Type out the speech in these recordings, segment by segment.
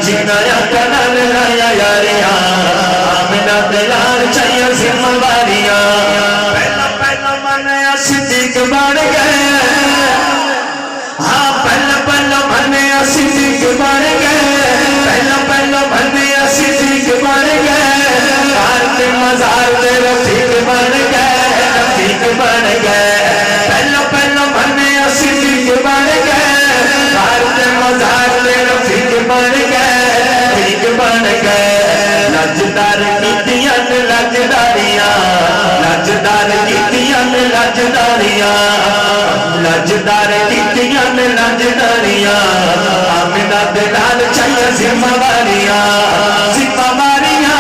جینا یا کنال لایا یاریاں آمنہ دلال چاہیے ذمہ واریاں پہلا پہلا منیا صدیق بن گئے ہاں پہلا پہلا منیا صدیق بن گئے پہلا پہلا منیا صدیق بن گئے کارتے مزار دے رفیق بن گئے رفیق بن گئے پہلا پہلا منیا صدیق بن گئے کارتے مزار دے رفیق بن گئے رفیق بن گئے لجدار کیتیاں لجداریاں لجدار کیتیاں لجداریاں لجدار کیتیاں لجداریاں آمنہ دلال چاہیے ذمہ واریاں ذمہ واریاں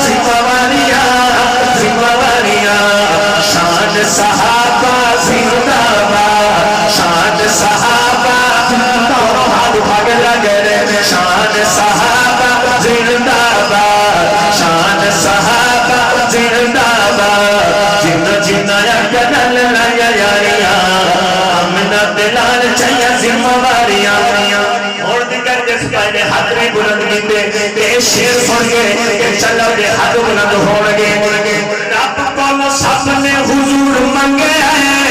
ذمہ واریاں ذمہ واریاں شان صحابہ زندہ باد شان صحابہ دونوں ہاتھ بھاگ لگے رہے شان صحابہ زندہ باد شان صحابہ زندہ باد جن جن یا کنال لایا یاریاں آمنہ دلال چاہیے ذمہ واریاں اور دیگر جس پہلے ہاتھ میں بلند کیتے کہ شیر سن گئے کہ چلو دے ہاتھ بلند ہو لگے رب کو سب نے حضور منگے ہیں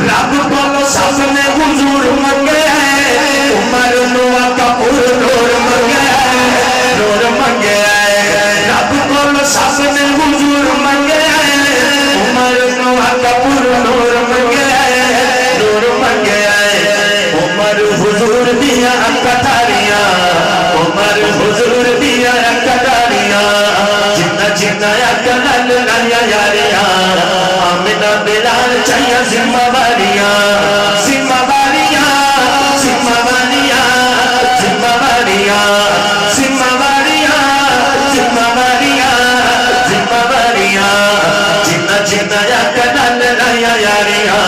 رب کو سب نے حضور منگے ہیں عمر نوہ کا پور نور منگے ہیں نور منگے ہیں رب کو سب نے حضور منگے ہیں عمر نوہ کا پور نور منگے ہیں نور منگے ہیں عمر حضور دیا کتاریاں عمر حضور دیا کتاریاں جتنا جتنا یا کنال لایا یاریاں آمنہ دلال چاہیے ذمہ واریاں ذمہ واریاں ذمہ واریاں ذمہ واریاں ذمہ واریاں ذمہ واریاں ذمہ واریاں جتنا جتنا یا کنال لایا یاریاں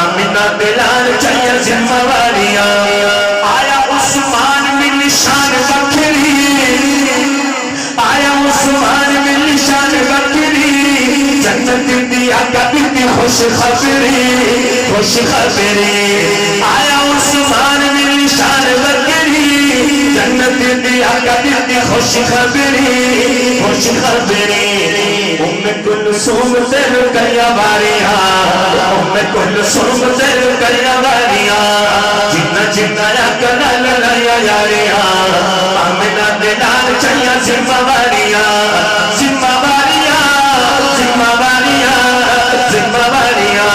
آمنہ دلال چاہیے ذمہ واریاں آیا عثمان میں نشان بکری آیا عثمان میں نشان بکری جنت دیا کبھی خوش خبری خوش خبری آیا عثمان میں نشان بکری جنت دیا کبھی خوش خبری خوش خبری کلثوم تیر کریا واریاں کلثوم تیر کریا واریاں جتنا جتنا یا کنال لایا یاریاں آمنہ دلال چاہیے ذمہ واریاں ذمہ واریاں ذمہ واریاں ذمہ واریاں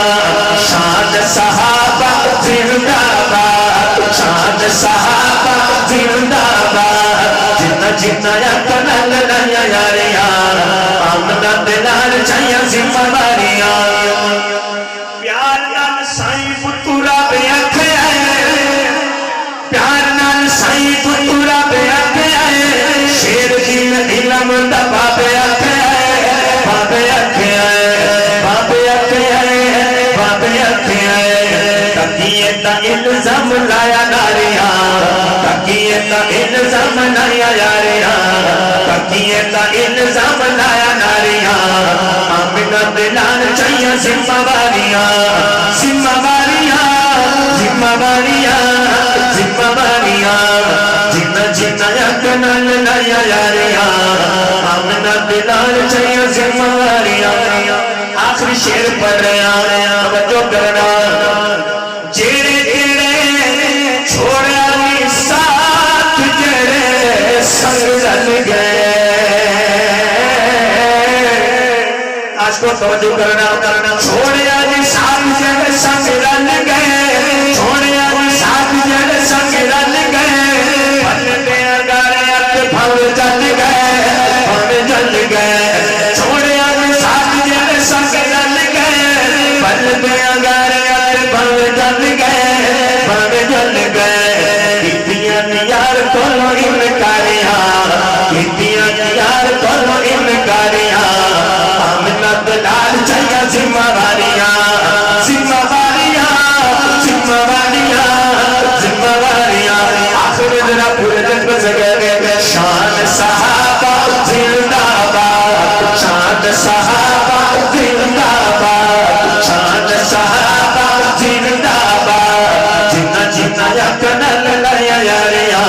شان صحابہ زندہ باد شان صحابہ زندہ باد جتنا جتنا یا کنال لایا یاریاں آمنہ دلال چاہیے ذمہ واریاں پیار نال سائیں پتورا بے اکھے پیار نال سائیں پتورا بے اکھے شیر دین علم دا بابے اکھے بابے اکھے بابے اکھے بابے اکھے تکیے تا الزام لایا ناریاں تکیے تا الزام لایا یاریاں تکیے تا الزام لایا ناریاں آمنہ دلال چاہیے ذمہ واریاں ذمہ واریاں ذمہ واریاں ذمہ واریاں جتنا جتنا یا کنال لایا یاریاں آمنہ دلال چاہیے ذمہ واریاں آخری شیر پڑھ رہے ہیں توجہ کرنا جیڑے جیڑے چھوڑا نہیں ساتھ جیڑے سنگ رل گئے آج کو توجہ کرنا چھوڑے آجی ساتھ جیڑے سنگ رل گئے چھوڑے آجی ساتھ جیڑے سنگ رل گئے پھلتے اگارے اتے پھل جل گئے پھل جل گئے چھوڑے آجی ساتھ جیڑے سنگ رل گئے پھلتے اگارے اتے پھل جل گئے پھل جل گئے کتیاں یار کولو انکاریاں کتیاں یار کولو انکاریاں آمنہ دلال چاہیے ذمہ واریاں ذمہ واریاں ذمہ واریاں ذمہ واریاں آخر ذرا پورے دن بس گئے شان صحابہ زندہ باد شان صحابہ زندہ باد شان صحابہ زندہ باد جتنا جتنا یا کنال لایا یاریاں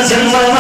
جمع